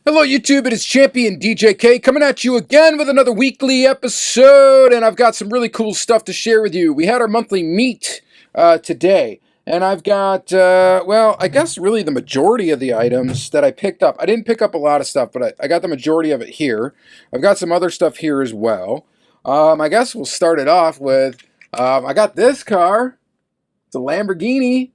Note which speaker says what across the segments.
Speaker 1: Hello YouTube, it is Championdjk coming at you again with another weekly episode, and I've got some really cool stuff to share with you. We had our monthly meet today, and I've got, well, I guess really the majority of the items that I picked up. I didn't pick up a lot of stuff, but I got the majority of it here. I've got some other stuff here as well. I guess we'll start it off with, I got this car. It's a Lamborghini.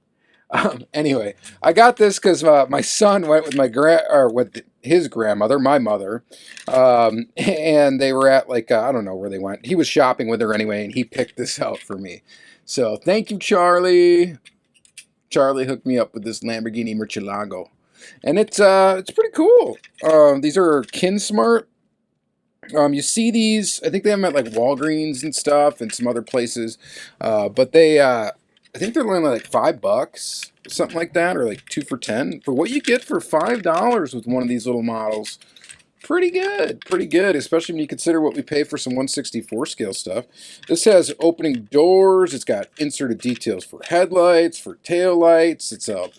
Speaker 1: Anyway, I got this because my son went with with his grandmother, my mother, and they were at like I don't know where they went. He was shopping with her anyway, and he picked this out for me. So thank you, Charlie. Charlie hooked me up with this Lamborghini Murcielago, and it's pretty cool. These are Kinsmart. You see these? I think they have them at like Walgreens and stuff, and some other places, but they. I think they're only like $5, something like that, or like 2 for $10 for what you get for $5 with one of these little models. Pretty good, especially when you consider what we pay for some 1/64 scale stuff. This has opening doors. It's got inserted details for headlights, for tail lights. It's a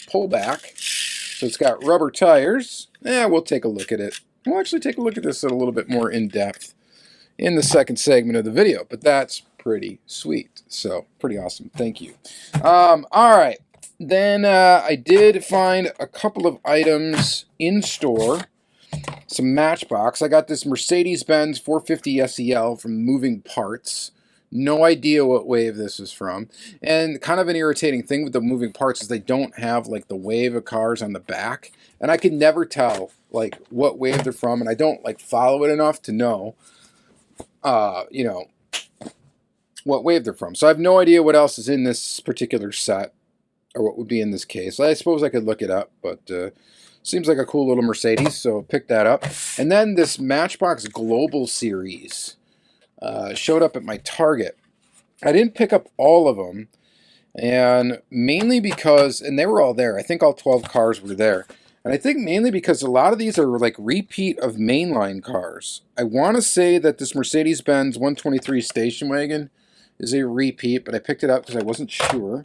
Speaker 1: pullback, so it's got rubber tires. We'll take a look at it. We'll actually take a look at this at a little bit more in depth in the second segment of the video, but that's pretty sweet. So pretty awesome. Thank you. All right. Then I did find a couple of items in store. Some Matchbox. I got this Mercedes-Benz 450 SEL from Moving Parts. No idea what wave this is from. And kind of an irritating thing with the Moving Parts is they don't have like the wave of cars on the back. And I can never tell like what wave they're from, and I don't like follow it enough to know you know, what wave they're from. So I have no idea what else is in this particular set, or what would be in this case. I suppose I could look it up, but seems like a cool little Mercedes, so pick that up. And then this Matchbox Global Series showed up at my Target. I didn't pick up all of them, and mainly because, and they were all there. I think all 12 cars were there. And I think mainly because a lot of these are like repeat of mainline cars. I want to say that this Mercedes-Benz 123 station wagon is a repeat, but I picked it up because I wasn't sure.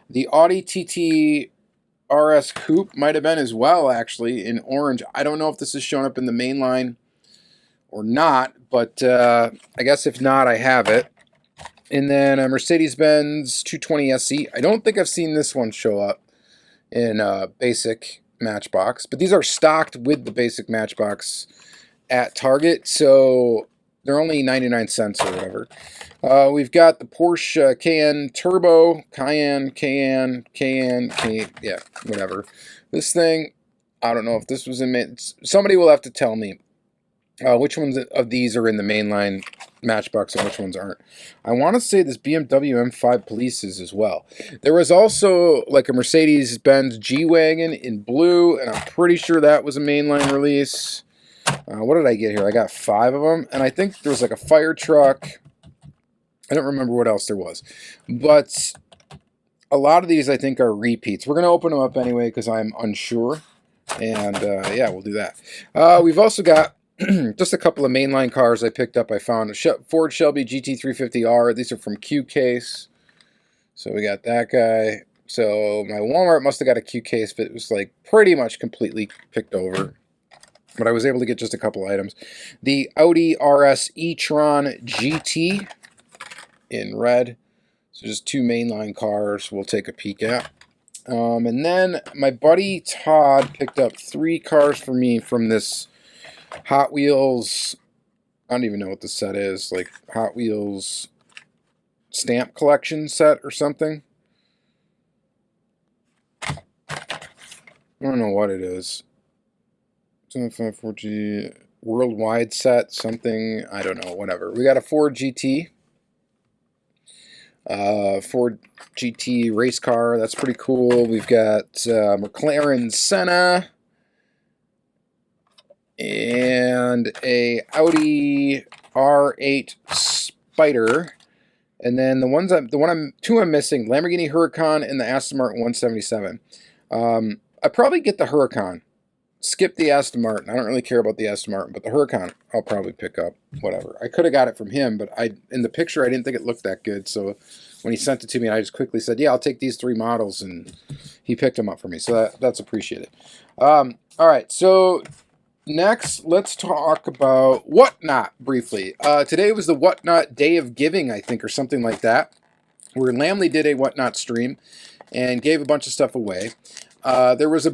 Speaker 1: The Audi TT RS Coupe might have been as well, actually, in orange. I don't know if this has shown up in the mainline or not, but I guess if not, I have it. And then a Mercedes-Benz 220 SE. I don't think I've seen this one show up in basic Matchbox, but these are stocked with the basic Matchbox at Target, so they're only 99 cents or whatever. We've got the Porsche Cayenne Turbo, Cayenne, yeah, whatever. This thing, I don't know if this was in, somebody will have to tell me which ones of these are in the mainline Matchbox and which ones aren't. I want to say this BMW M5 Police is as well. There was also like a Mercedes-Benz G-Wagon in blue, and I'm pretty sure that was a mainline release. What did I get here? I got 5 of them, and I think there was like a fire truck. I don't remember what else there was. But a lot of these I think are repeats. We're going to open them up anyway because I'm unsure. And yeah, we'll do that. We've also got just a couple of mainline cars I picked up. I found a Ford Shelby GT350R. These are from Q Case. So we got that guy. So my Walmart must have got a Q Case, but it was like pretty much completely picked over. But I was able to get just a couple items. The Audi RS e-tron GT in red. So just 2 mainline cars we'll take a peek at. And then my buddy Todd picked up 3 cars for me from this Hot Wheels, I don't even know what the set is, like Hot Wheels stamp collection set or something. I don't know what it is. 4G worldwide set, something, I don't know, whatever. We got a Ford GT. Ford GT race car, that's pretty cool. We've got McLaren Senna. And a Audi R8 Spider, and then two I'm missing: Lamborghini Huracan and the Aston Martin 177. I probably get the Huracan. Skip the Aston Martin. I don't really care about the Aston Martin, but the Huracan I'll probably pick up. Whatever. I could have got it from him, but in the picture I didn't think it looked that good. So when he sent it to me, I just quickly said, "Yeah, I'll take these 3 models," and he picked them up for me. So that's appreciated. All right, so next, let's talk about Whatnot briefly. Today was the Whatnot Day of Giving, I think, or something like that, where Lamley did a Whatnot stream and gave a bunch of stuff away. There was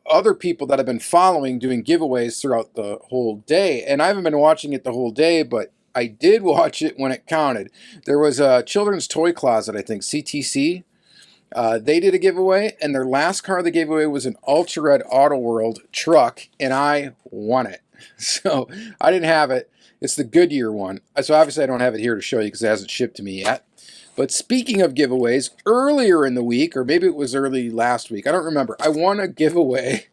Speaker 1: other people that have been following doing giveaways throughout the whole day, and I haven't been watching it the whole day, but I did watch it when it counted. There was a Children's Toy Closet, I think, CTC. They did a giveaway, and their last car they gave away was an Ultra Red Auto World truck, and I won it. So I didn't have it. It's the Goodyear one. So obviously I don't have it here to show you because it hasn't shipped to me yet. But speaking of giveaways, earlier in the week, or maybe it was early last week, I don't remember, I won a giveaway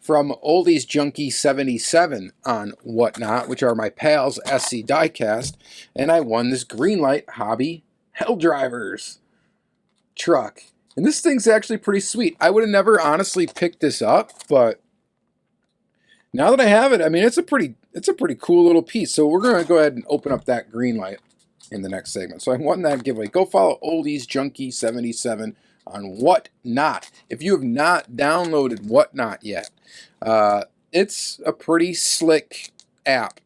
Speaker 1: from Oddities 77 on Whatnot, which are my pals, SC Diecast, and I won this Greenlight Hobby Hell Drivers truck. And this thing's actually pretty sweet. I would have never honestly picked this up, but now that I have it, I mean, it's a pretty cool little piece. So we're going to go ahead and open up that Greenlight in the next segment. So I won that giveaway. Go follow Oldies 77 on Whatnot. If you have not downloaded Whatnot yet, it's a pretty slick app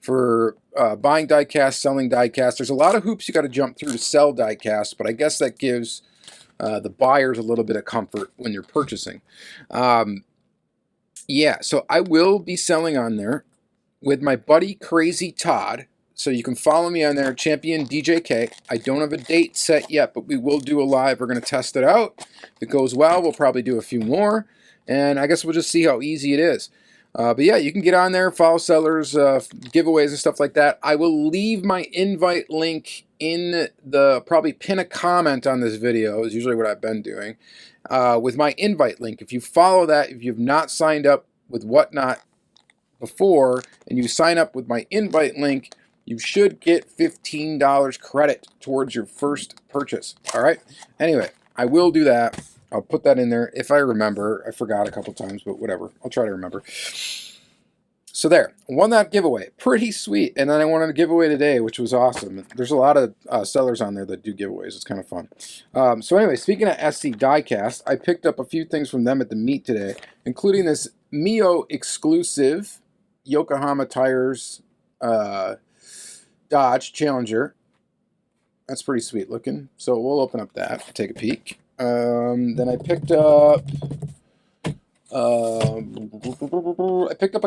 Speaker 1: for buying diecast, selling diecast. There's a lot of hoops you got to jump through to sell diecast, but I guess that gives the buyers a little bit of comfort when you're purchasing. Yeah, so I will be selling on there with my buddy Crazy Todd. So you can follow me on there, Championdjk. I don't have a date set yet, but we will do a live. We're going to test it out. If it goes well, we'll probably do a few more. And I guess we'll just see how easy it is. But yeah, you can get on there, follow sellers, giveaways and stuff like that. I will leave my invite link in the, probably pin a comment on this video, is usually what I've been doing, with my invite link. If you follow that, if you've not signed up with Whatnot before, and you sign up with my invite link, you should get $15 credit towards your first purchase. All right? Anyway, I will do that. I'll put that in there if I remember. I forgot a couple times, but whatever. I'll try to remember. So there, won that giveaway. Pretty sweet. And then I wanted to give away today, which was awesome. There's a lot of sellers on there that do giveaways. It's kind of fun. So anyway, speaking of SC Diecast, I picked up a few things from them at the meet today, including this Mio exclusive Yokohama Tires Dodge Challenger. That's pretty sweet looking. So we'll open up that, take a peek. Then I picked up a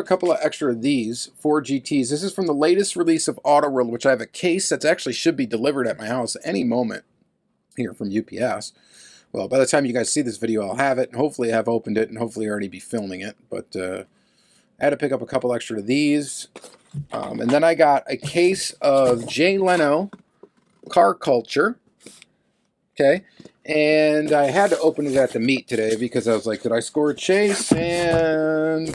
Speaker 1: couple of extra of these 4 GTs. This is from the latest release of Auto World, which I have a case that's actually should be delivered at my house any moment here from UPS. Well, by the time you guys see this video, I'll have it, and hopefully have opened it, and hopefully already be filming it. But I had to pick up a couple extra of these. And then I got a case of Jay Leno Car Culture. Okay. And I had to open it at the meet today because I was like, did I score a chase? And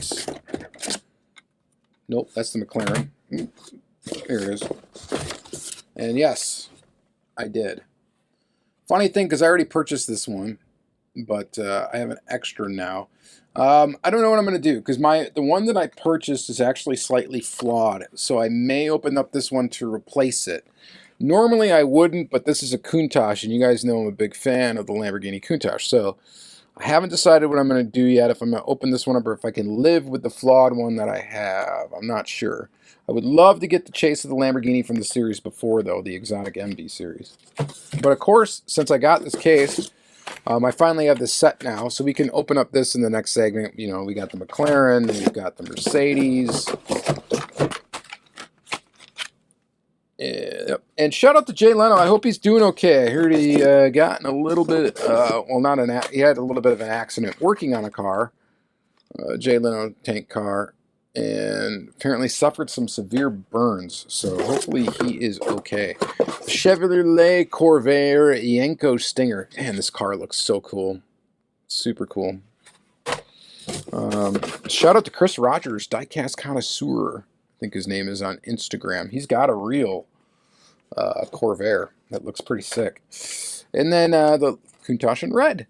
Speaker 1: nope, that's the McLaren. Here it is. And yes, I did. Funny thing, because I already purchased this one, but I have an extra now. I don't know what I'm going to do because the one that I purchased is actually slightly flawed, so I may open up this one to replace it. Normally I wouldn't, but this is a Countach, and you guys know I'm a big fan of the Lamborghini Countach, so I haven't decided what I'm going to do yet, if I'm going to open this one up or if I can live with the flawed one that I have. I'm not sure. I would love to get the chase of the Lamborghini from the series before, though, the Exotic MD series. But of course, since I got this case, I finally have this set now, so we can open up this in the next segment. You know, we got the McLaren, we've got the Mercedes. Yep. And shout out to Jay Leno. I hope he's doing okay. I heard he got in a little bit, well, he had a little bit of an accident working on a car, Jay Leno tank car, and apparently suffered some severe burns. So hopefully he is okay. Chevrolet Corvair Yenko Stinger. Man, this car looks so cool. Super cool. Shout out to Chris Rogers, Diecast Connoisseur. I think his name is on Instagram. He's got a real Corvair that looks pretty sick. And then the Countach in red.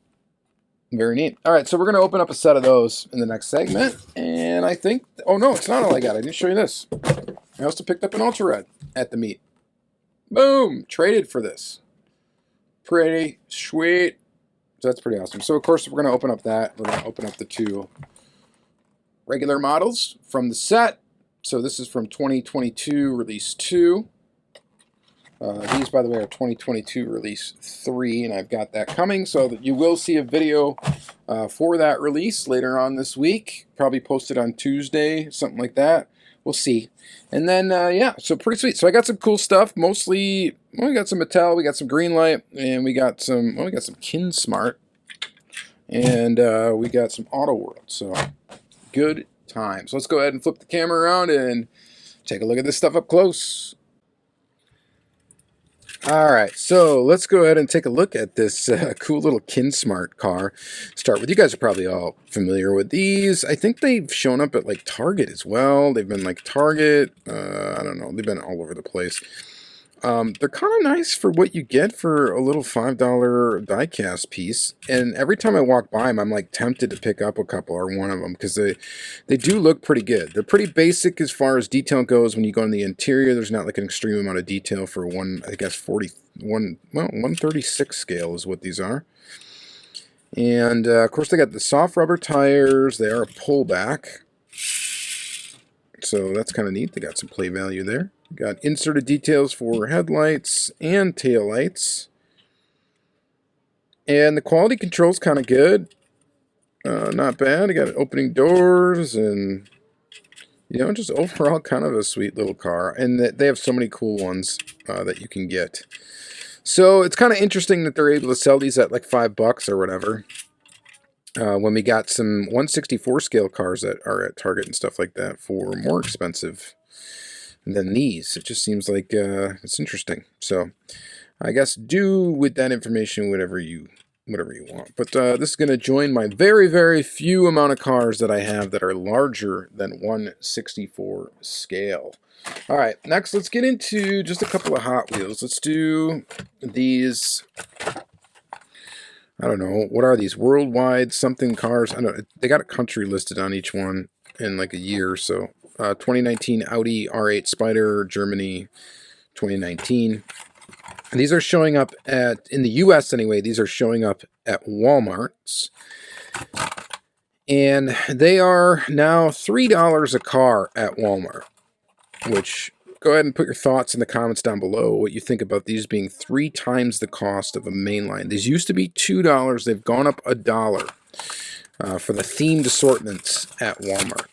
Speaker 1: Very neat. All right, so we're going to open up a set of those in the next segment. And I think, oh no, it's not all I got. I didn't show you this. I also picked up an Ultra Red at the meet. Boom! Traded for this. Pretty sweet. So that's pretty awesome. So of course we're going to open up that. We're going to open up the two regular models from the set. So this is from 2022 release 2. These, by the way, are 2022 release 3, and I've got that coming, so that you will see a video for that release later on this week. Probably posted on Tuesday, something like that. We'll see. And then, yeah, so pretty sweet. So I got some cool stuff. Mostly, well, we got some Mattel, we got some Greenlight, and we got some, well, we got some KinSmart, and we got some Auto World. So good times. Let's go ahead and flip the camera around and take a look at this stuff up close. Alright, so let's go ahead and take a look at this cool little KinSmart car. Start with, you guys are probably all familiar with these. I think they've shown up at like Target as well. They've been like Target, I don't know, they've been all over the place. They're kind of nice for what you get for a little $5 diecast piece. And every time I walk by them, I'm like tempted to pick up a couple or one of them because they do look pretty good. They're pretty basic as far as detail goes. When you go in the interior, there's not like an extreme amount of detail for one, I guess 136 scale is what these are. And of course they got the soft rubber tires. They are a pullback. So that's kind of neat. They got some play value there. Got inserted details for headlights and taillights. And the quality control's kind of good. Not bad. I got opening doors and, you know, just overall kind of a sweet little car. And they have so many cool ones that you can get. So it's kind of interesting that they're able to sell these at like $5 or whatever. When we got some 164 scale cars that are at Target and stuff like that for more expensive than these. It just seems like it's interesting. So I guess do with that information whatever you want. But this is going to join my very, very few amount of cars that I have that are larger than 164 scale. All right, next let's get into just a couple of Hot Wheels. Let's do these. I don't know, what are these? Worldwide something cars. I don't know. They got a country listed on each one in like a year or so. 2019 Audi R8 Spider, Germany, 2019. And these are showing up at, in the US anyway, these are showing up at Walmart's. And they are now $3 a car at Walmart, which, go ahead and put your thoughts in the comments down below, what you think about these being 3 times the cost of a mainline. These used to be $2. They've gone up $1 for the themed assortments at Walmart.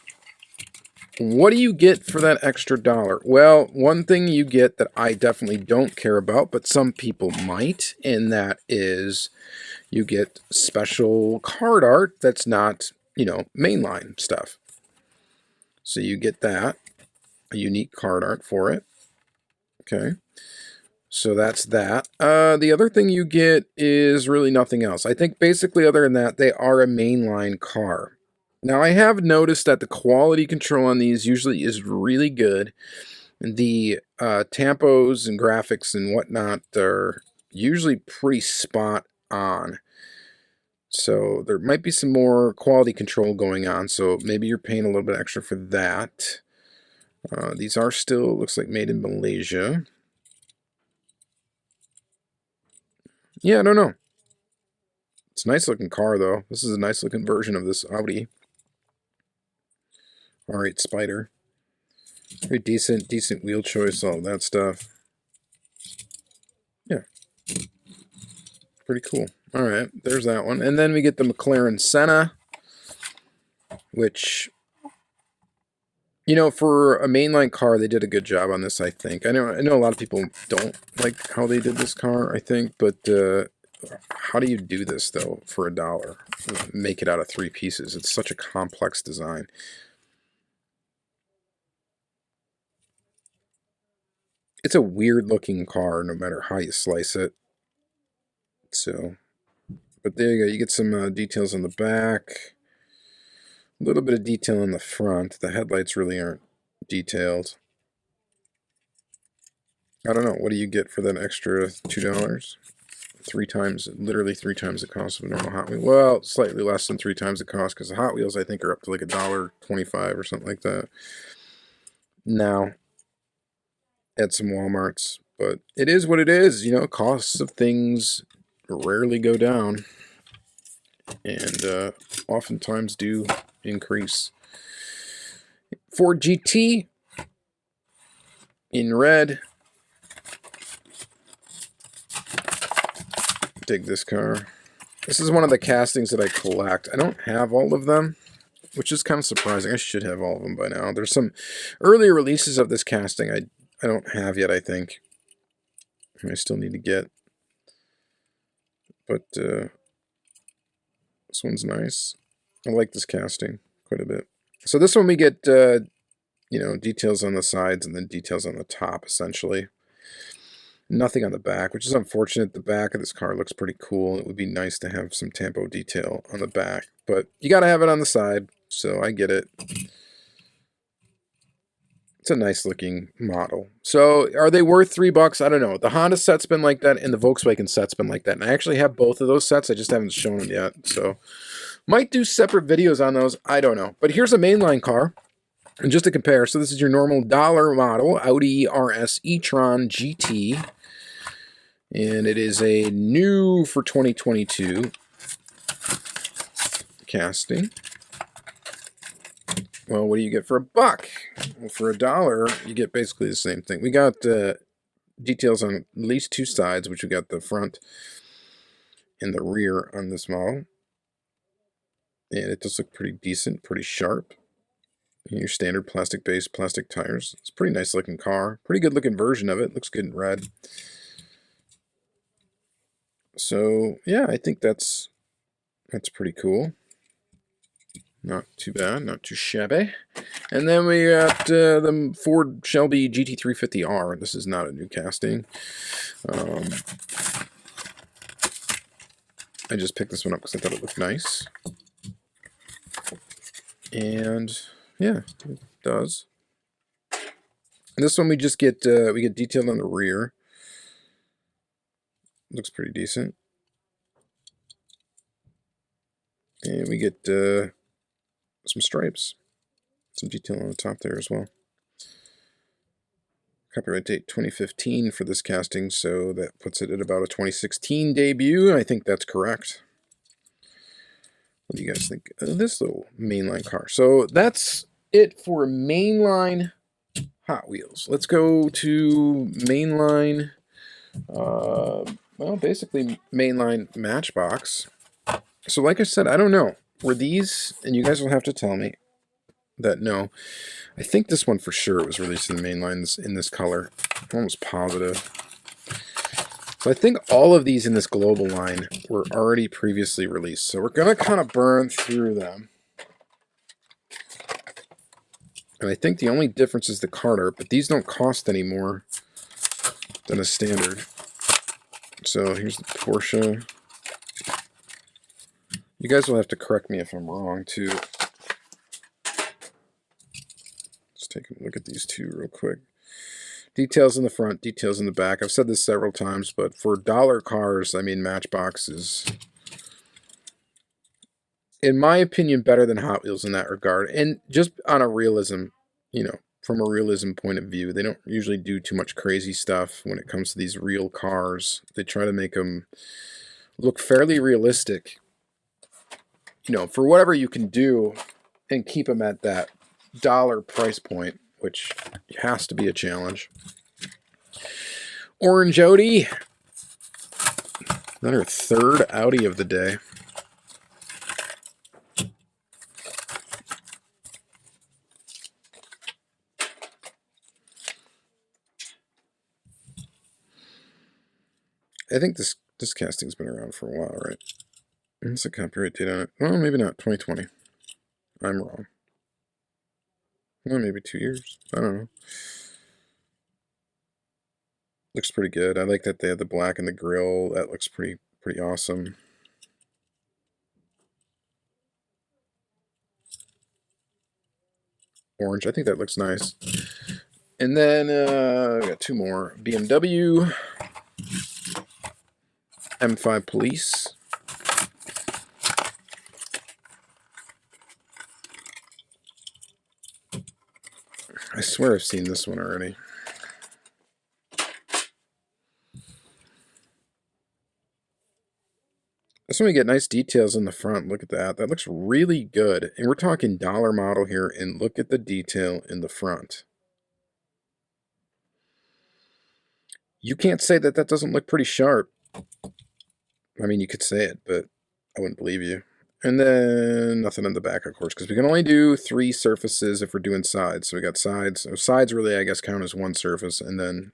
Speaker 1: What do you get for that extra $1? Well, one thing you get that I definitely don't care about, but some people might, and that is you get special card art that's not, you know, mainline stuff. So you get that, a unique card art for it. Okay. So that's that. The other thing you get is really nothing else. I think basically other than that, they are a mainline car. Now, I have noticed that the quality control on these usually is really good. The tampos and graphics and whatnot are usually pretty spot on. So there might be some more quality control going on. So maybe you're paying a little bit extra for that. These are still, looks like, made in Malaysia. Yeah, I don't know. It's a nice looking car, though. This is a nice looking version of this Audi R8 Spider. Very decent wheel choice, all that stuff. Yeah. Pretty cool. All right, there's that one. And then we get the McLaren Senna, which, you know, for a mainline car, they did a good job on this, I think. I know a lot of people don't like how they did this car, I think, but how do you do this, though, for $1? Make it out of 3 pieces. It's such a complex design. It's a weird-looking car, no matter how you slice it. So, but there you go. You get some details on the back. A little bit of detail in the front. The headlights really aren't detailed. I don't know. What do you get for that extra $2? 3 times, literally 3 times the cost of a normal Hot Wheel. Well, slightly less than 3 times the cost, because the Hot Wheels, I think, are up to like $1.25 or something like that now at some Walmarts. But it is what it is. You know, costs of things rarely go down, and oftentimes do increase. Ford GT in red. Dig this car. This is one of the castings that I collect. I don't have all of them, which is kind of surprising. I should have all of them by now. There's some earlier releases of this casting I don't have yet, I think. I still need to get. But this one's nice. I like this casting quite a bit. So this one we get, you know, details on the sides and then details on the top, essentially. Nothing on the back, which is unfortunate. The back of this car looks pretty cool. It would be nice to have some tampo detail on the back, but you got to have it on the side, so I get it. It's a nice looking model. So are they worth $3? I don't know. The Honda set's been like that, and the Volkswagen set's been like that. And I actually have both of those sets. I just haven't shown them yet. So might do separate videos on those. I don't know. But here's a mainline car. And just to compare, so this is your normal dollar model, Audi RS e-tron GT. And it is a new for 2022 casting. Well, what do you get for $1? Well, for $1, you get basically the same thing. We got details on at least 2 sides, which we got the front and the rear on this model. And it does look pretty decent, pretty sharp. And your standard plastic base, plastic tires. It's a pretty nice looking car. Pretty good looking version of it. Looks good in red. So, yeah, I think that's pretty cool. Not too bad, not too shabby. And then we got the Ford Shelby GT350R. This is not a new casting. I just picked this one up because I thought it looked nice. And yeah, it does. And this one we just get detailed on the rear. Looks pretty decent. And we get some stripes. Some detail on the top there as well. Copyright date 2015 for this casting, so that puts it at about a 2016 debut. I think that's correct. What do you guys think of this little mainline car? So that's it for mainline Hot Wheels. Let's go to mainline, well, basically mainline Matchbox. So like I said, I don't know. Were these, and you guys will have to tell me that no. I think this one for sure was released in the mainline in this color. I'm almost positive. So I think all of these in this global line were already previously released. So we're going to kind of burn through them. And I think the only difference is the card art, but these don't cost any more than a standard. So here's the Porsche. You guys will have to correct me if I'm wrong, too. Let's take a look at these two real quick. Details in the front, details in the back. I've said this several times, but for dollar cars, I mean, Matchbox is, in my opinion, better than Hot Wheels in that regard. And just on a realism, you know, from a realism point of view, they don't usually do too much crazy stuff when it comes to these real cars. They try to make them look fairly realistic, you know, for whatever you can do and keep them at that dollar price point, which has to be a challenge. Orange Audi. Another third Audi of the day. I think this casting's been around for a while, right? What's the copyright date on it? Well, maybe not. 2020. I'm wrong. Well, maybe 2 years. I don't know. Looks pretty good. I like that they have the black and the grille. That looks pretty awesome. Orange. I think that looks nice. And then we got two more. BMW. M5 Police. I swear I've seen this one already. This one we get nice details in the front. Look at that. That looks really good. And we're talking dollar model here, and look at the detail in the front. You can't say that that doesn't look pretty sharp. I mean, you could say it, but I wouldn't believe you. And then nothing on the back, of course, because we can only do 3 surfaces if we're doing sides. So we got sides. So sides really, I guess, count as 1 surface, and then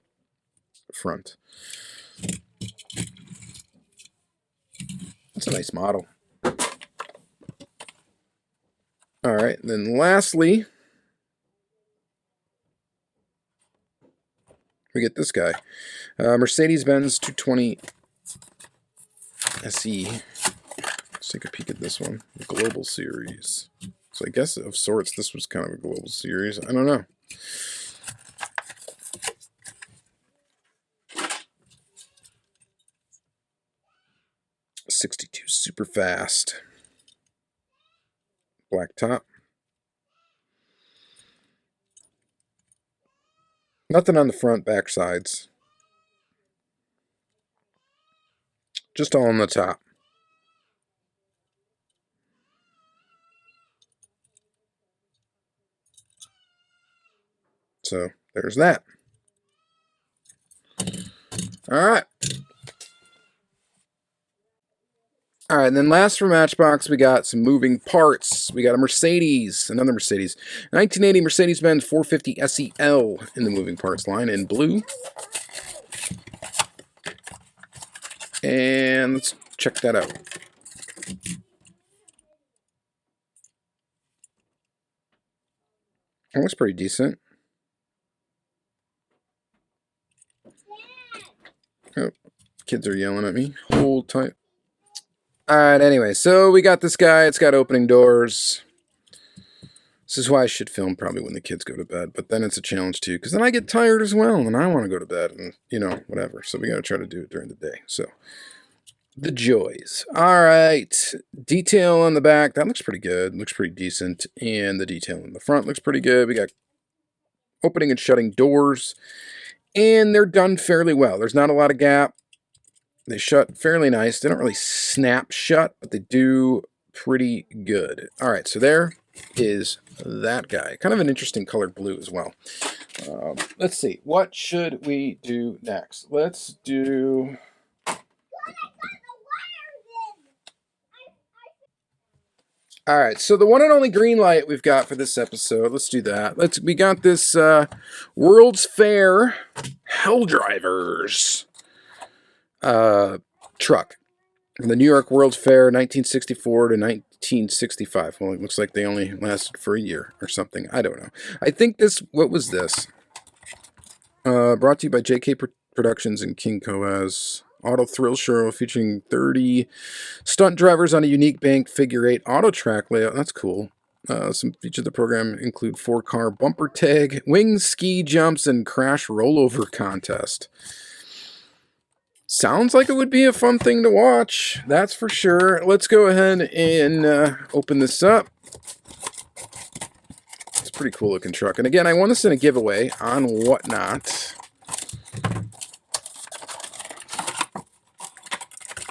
Speaker 1: front. That's a nice model. All right, and then lastly, we get this guy. Mercedes-Benz 220 SE. Let's take a peek at this one. The Global Series. So I guess of sorts, this was kind of a Global Series. I don't know. '62 super fast. Black top. Nothing on the front, back sides. Just all on the top. So there's that. All right. All right, and then last for Matchbox, we got some moving parts. We got a Mercedes, another Mercedes. 1980 Mercedes-Benz 450 SEL in the moving parts line in blue. And let's check that out. It looks pretty decent. Oh, kids are yelling at me. Hold tight. Alright, anyway, so we got this guy. It's got opening doors. This is why I should film probably when the kids go to bed. But then it's a challenge too, because then I get tired as well, and I want to go to bed, and, you know, whatever. So we got to try to do it during the day. So, the joys. Alright, detail on the back. That looks pretty good. Looks pretty decent. And the detail in the front looks pretty good. We got opening and shutting doors. And they're done fairly well. There's not a lot of gap. They shut fairly nice. They don't really snap shut, but they do pretty good. All right, so there is that guy. Kind of an interesting colored blue as well. Let's see. What should we do next? Let's do... All right, so the one and only Greenlight we've got for this episode. Let's do that. We got this World's Fair Hell Drivers truck. The New York World's Fair, 1964 to 1965. Well, it looks like they only lasted for a year or something. I don't know. I think this, what was this? Brought to you by JK Productions and King Coaz. Auto Thrill Show featuring 30 stunt drivers on a unique bank figure 8 auto track layout. That's cool. Some features of the program include 4-car bumper tag, wing ski jumps, and crash rollover contest. Sounds like it would be a fun thing to watch. That's for sure. Let's go ahead and open this up. It's a pretty cool looking truck. And again, I won this in a giveaway on Whatnot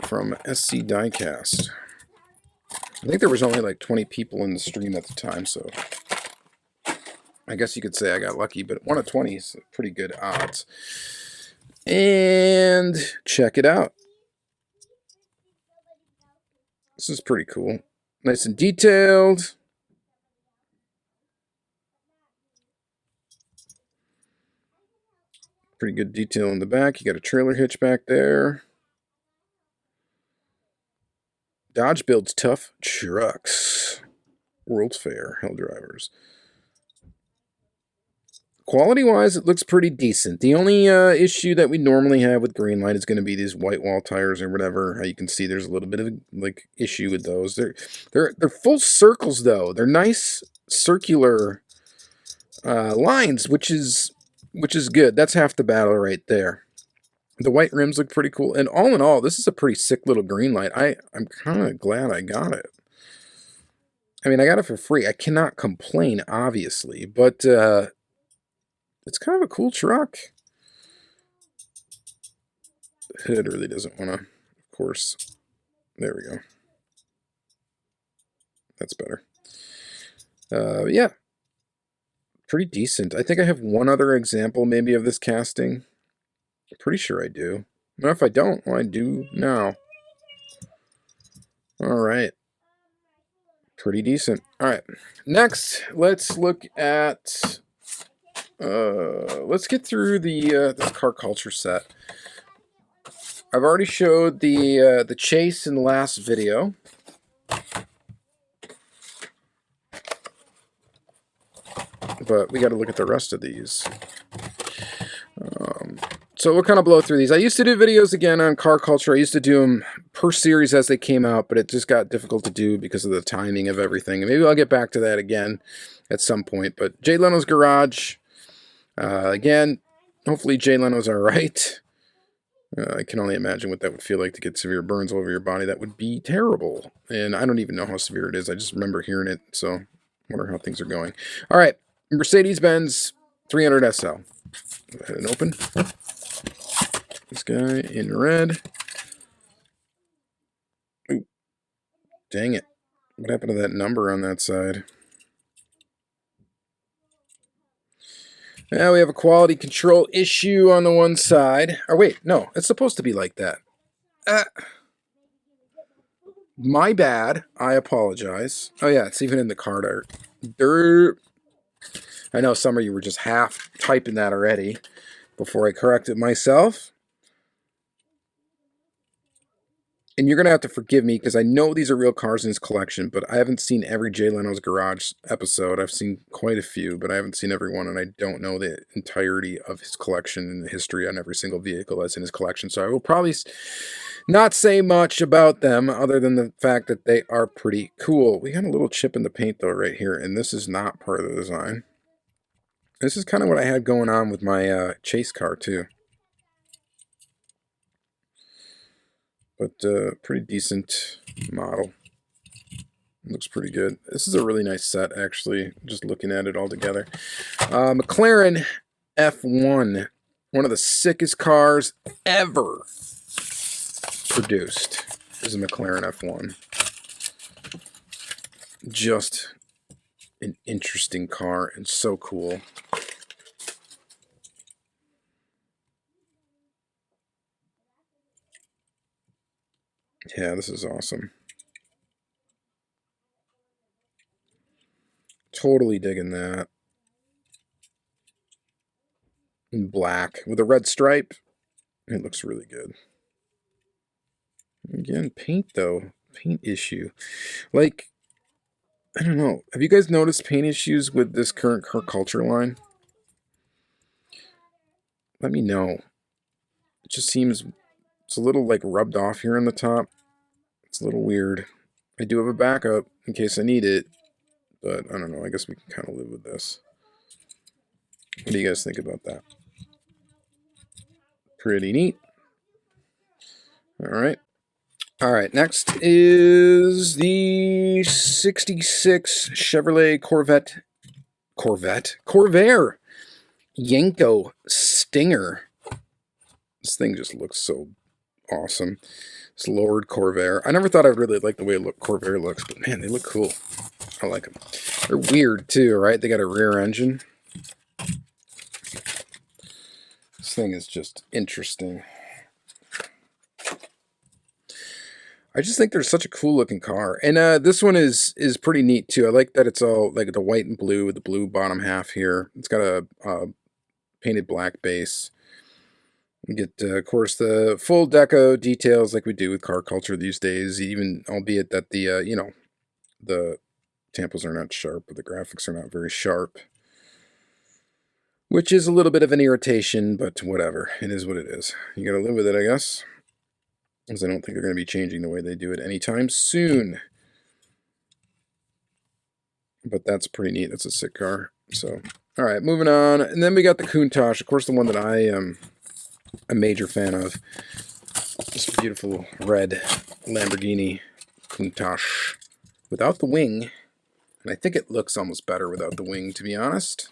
Speaker 1: from SC Diecast. I think there was only like 20 people in the stream at the time, so I guess you could say I got lucky, but 1 of 20 is pretty good odds. And check it out. This is pretty cool. Nice and detailed. Pretty good detail in the back. You got a trailer hitch back there. Dodge builds tough trucks. World's Fair Hell Drivers. Quality-wise, it looks pretty decent. The only issue that we normally have with Greenlight is going to be these white wall tires or whatever. How you can see there's a little bit of like issue with those. They're full circles though. They're nice circular lines, which is good. That's half the battle right there. The white rims look pretty cool. And all in all, this is a pretty sick little Greenlight. I'm kind of glad I got it. I mean, I got it for free. I cannot complain, obviously. But it's kind of a cool truck. The hood really doesn't want to, of course, There we go. That's better. Yeah. Pretty decent. I think I have one other example maybe of this casting. I'm pretty sure I do. Well, if I don't, well, I do now. All right. Pretty decent. All right. Next, let's look at... let's get through the this car culture set. I've already showed the chase in the last video. But we got to look at the rest of these. So we'll kind of blow through these. I used to do videos again on car culture. I used to do them per series as they came out, but it just got difficult to do because of the timing of everything. And maybe I'll get back to that again at some point. But Jay Leno's Garage, again, hopefully Jay Leno's all right. I can only imagine what that would feel like to get severe burns all over your body. That would be terrible. And I don't even know how severe it is. I just remember hearing it, so I wonder how things are going. All right, Mercedes-Benz 300 SL. Go ahead and open. This guy in red. Ooh, dang it. What happened to that number on that side? Now we have a quality control issue on the one side. Oh, wait, no. It's supposed to be like that. My bad. I apologize. Oh, yeah, it's even in the card art. Derp. I know some of you were just half typing that already before I corrected myself. And you're going to have to forgive me because I know these are real cars in his collection, but I haven't seen every Jay Leno's Garage episode. I've seen quite a few, but I haven't seen every one, and I don't know the entirety of his collection and the history on every single vehicle that's in his collection. So I will probably not say much about them other than the fact that they are pretty cool. We got a little chip in the paint, though, right here, and this is not part of the design. This is kind of what I had going on with my chase car, too. But pretty decent model. Looks pretty good. This is a really nice set, actually, just looking at it all together. McLaren F1. One of the sickest cars ever produced is a McLaren F1. Just an interesting car and so cool. Yeah, this is awesome. Totally digging that. In black with a red stripe. It looks really good. Again, paint though. Paint issue. Like, I don't know. Have you guys noticed paint issues with this current car culture line? Let me know. It just seems it's a little like rubbed off here on the top. It's a little weird. I do have a backup in case I need it, but I don't know. I guess we can kind of live with this. What do you guys think about that? Pretty neat. All right. All right, next is the 66 Chevrolet Corvair Yenko Stinger. This thing just looks so awesome. It's lowered Corvair. I never thought I'd really like the way Corvair looks, but man, they look cool. I like them. They're weird too, right? They got a rear engine. This thing is just interesting. I just think they're such a cool looking car. And this one is pretty neat too. I like that it's all like the white and blue with the blue bottom half here. It's got a painted black base. You get, of course, the full deco details like we do with car culture these days, even albeit that the, you know, the tampos are not sharp, but the graphics are not very sharp. Which is a little bit of an irritation, but whatever. It is what it is. You gotta live with it, I guess. Because I don't think they're going to be changing the way they do it anytime soon. But that's pretty neat. That's a sick car. So, all right, moving on. And then we got the Countach, of course, the one that I am a major fan of. This beautiful red Lamborghini Countach without the wing. And I think it looks almost better without the wing, to be honest.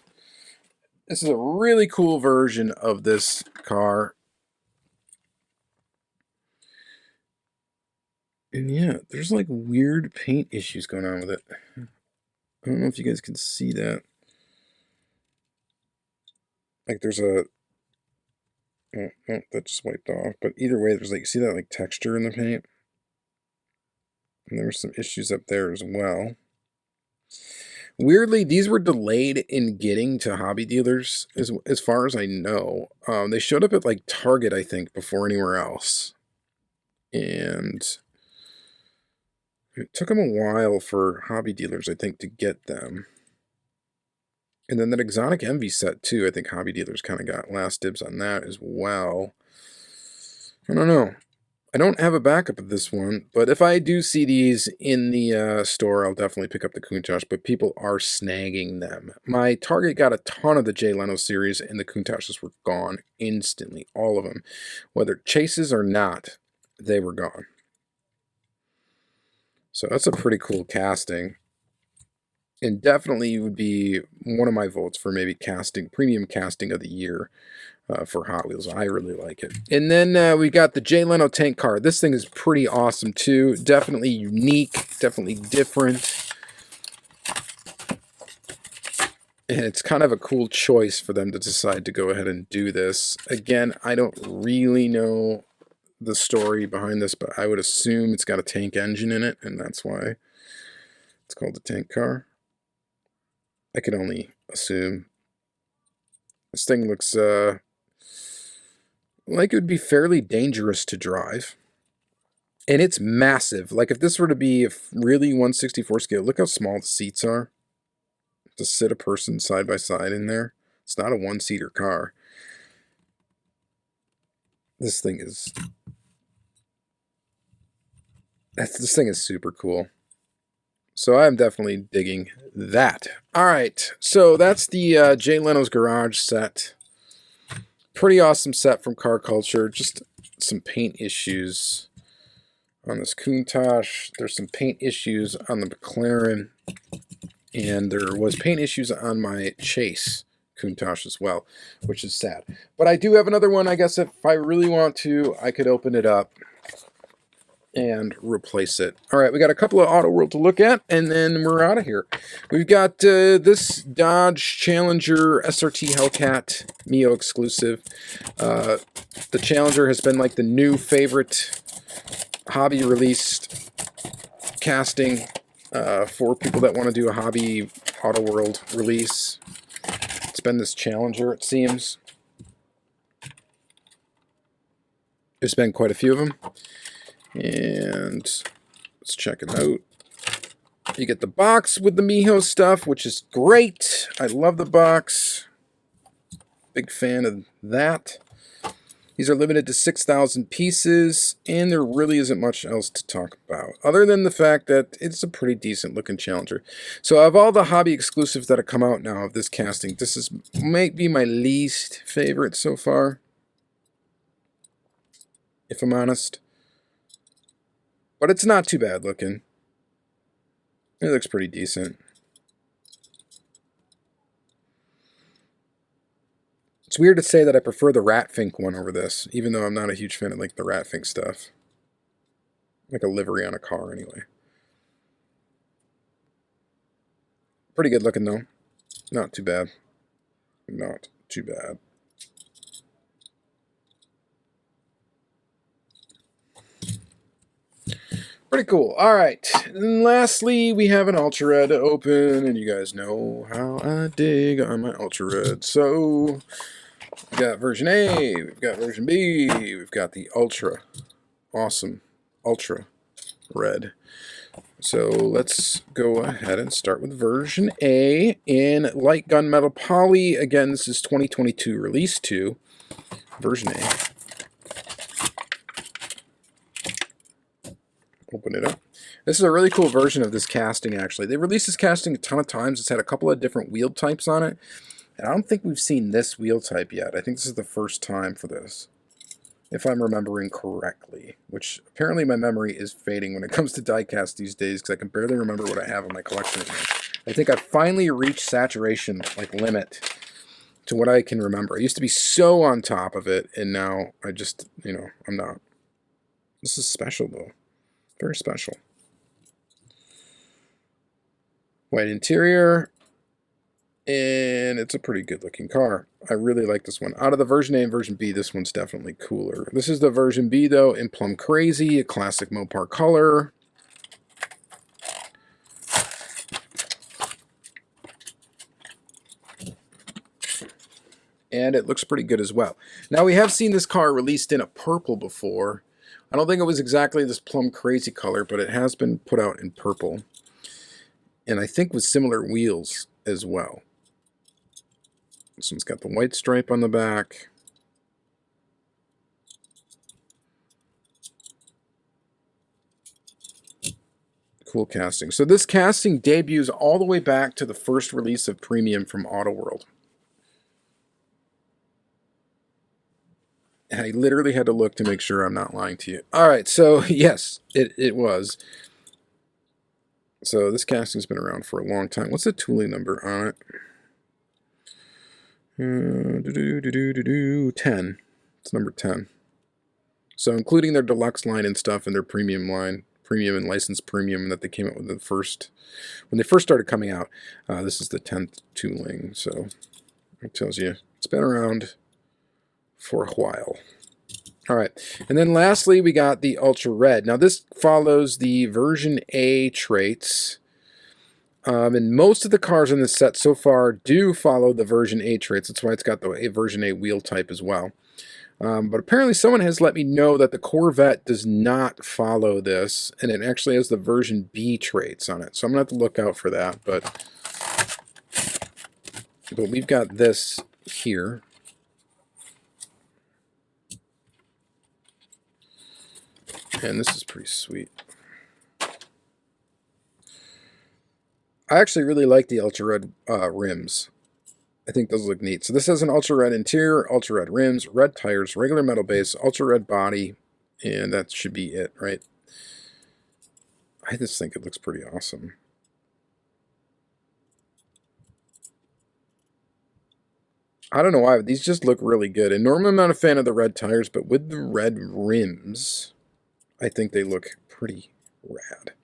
Speaker 1: This is a really cool version of this car. And yeah, there's like weird paint issues going on with it. I don't know if you guys can see that. Like there's a... Oh, oh, that just wiped off. But either way, there's like, see that like texture in the paint? And there were some issues up there as well. Weirdly, these were delayed in getting to hobby dealers, as far as I know. They showed up at like Target, I think, before anywhere else. And it took them a while for hobby dealers, I think, to get them. And then that Exotic Envy set, too, I think hobby dealers kind of got last dibs on that as well. I don't know. I don't have a backup of this one, but if I do see these in the store, I'll definitely pick up the Countach, but people are snagging them. My Target got a ton of the Jay Leno series, and the Countaches were gone instantly, all of them. Whether chases or not, they were gone. So that's a pretty cool casting. And definitely would be one of my votes for maybe premium casting of the year. For Hot Wheels. I really like it. And then we got the Jay Leno tank car. This thing is pretty awesome too. Definitely unique, definitely different. And it's kind of a cool choice for them to decide to go ahead and do this. Again, I don't really know the story behind this, but I would assume it's got a tank engine in it, and that's why it's called the tank car. I could only assume. This thing looks like it would be fairly dangerous to drive. And it's massive. Like if this were to be a really 1/64 scale, look how small the seats are. To sit a person side by side in there. It's not a one-seater car. This thing is super cool. So I'm definitely digging that. All right, so that's the Jay Leno's Garage set. Pretty awesome set from Car Culture. Just some paint issues on this Countach. There's some paint issues on the McLaren. And there was paint issues on my Chase Countach as well, which is sad. But I do have another one. I guess if I really want to, I could open it up and replace it. All right, we got a couple of Auto World to look at, and then we're out of here. We've got this Dodge Challenger SRT Hellcat Mio exclusive. The Challenger has been like the new favorite hobby released casting for people that want to do a hobby Auto World release. It's been this Challenger, it seems. There's been quite a few of them. And let's check it out. You get the box with the Miho stuff, which is great. I love the box. Big fan of that. These are limited to 6,000 pieces, and there really isn't much else to talk about, other than the fact that it's a pretty decent looking Challenger. So of all the hobby exclusives that have come out now of this casting, this might be my least favorite so far, if I'm honest. But it's not too bad looking. It looks pretty decent. It's weird to say that I prefer the Ratfink one over this, even though I'm not a huge fan of like the Ratfink stuff. Like a livery on a car anyway. Pretty good looking though. Not too bad. Not too bad. Pretty cool. All right. And lastly, we have an Ultra Red to open, and you guys know how I dig on my Ultra Red. So, we've got version A, we've got version B, we've got the Ultra. Awesome. Ultra Red. So, let's go ahead and start with version A in light gunmetal poly. Again, this is 2022 release 2, version A. Open it up. This is a really cool version of this casting, actually. They released this casting a ton of times. It's had a couple of different wheel types on it. And I don't think we've seen this wheel type yet. I think this is the first time for this, if I'm remembering correctly. Which, apparently my memory is fading when it comes to diecast these days, because I can barely remember what I have in my collection here. I think I finally reached saturation, like, limit to what I can remember. I used to be so on top of it, and now I just, I'm not. This is special, though. Very special. White interior. And it's a pretty good looking car. I really like this one. Out of the version A and version B, this one's definitely cooler. This is the version B though, in Plum Crazy, a classic Mopar color. And it looks pretty good as well. Now we have seen this car released in a purple before. I don't think it was exactly this Plum Crazy color, but it has been put out in purple. And I think with similar wheels as well. This one's got the white stripe on the back. Cool casting. So this casting debuts all the way back to the first release of Premium from Auto World. And I literally had to look to make sure I'm not lying to you. All right, so yes, it was. So this casting's been around for a long time. What's the tooling number on it? 10. It's number 10. So including their deluxe line and stuff and their premium line, premium and licensed premium that they came out with when they first started coming out. This is the 10th tooling, so it tells you it's been around for a while. All right, and then lastly we got the Ultra Red. Now this follows the version A traits, and most of the cars in this set so far do follow the version A traits. That's why it's got the version A wheel type as well. But apparently someone has let me know that the Corvette does not follow this, and it actually has the version B traits on it. So I'm going to have to look out for that. But we've got this here. And this is pretty sweet. I actually really like the Ultra Red rims. I think those look neat. So this has an Ultra Red interior, Ultra Red rims, red tires, regular metal base, Ultra Red body, and that should be it, right? I just think it looks pretty awesome. I don't know why, but these just look really good. And normally I'm not a fan of the red tires, but with the red rims, I think they look pretty rad.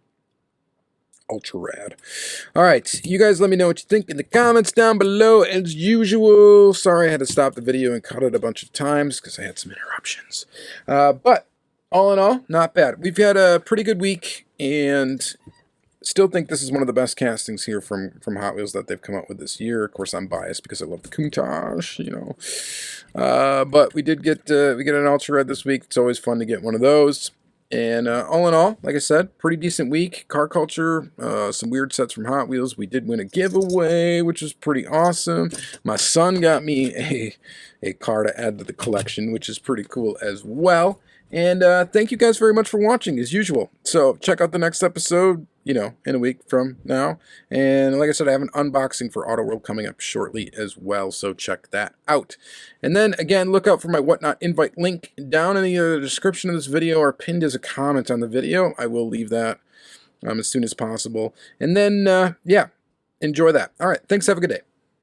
Speaker 1: Ultra rad. All right, you guys let me know what you think in the comments down below as usual. Sorry I had to stop the video and cut it a bunch of times because I had some interruptions. But all in all, not bad. We've had a pretty good week and still think this is one of the best castings here from Hot Wheels that they've come out with this year. Of course, I'm biased because I love the Countach, you know. But we did get an Ultra Red this week. It's always fun to get one of those. And all in all, like I said, pretty decent week. Car culture, some weird sets from Hot Wheels. We did win a giveaway, which was pretty awesome. My son got me a car to add to the collection, which is pretty cool as well. And thank you guys very much for watching, as usual. So check out the next episode, you know, in a week from now. And like I said, I have an unboxing for Auto World coming up shortly as well, so check that out. And then, again, look out for my Whatnot invite link down in the description of this video or pinned as a comment on the video. I will leave that as soon as possible. And then, yeah, enjoy that. All right, thanks. Have a good day.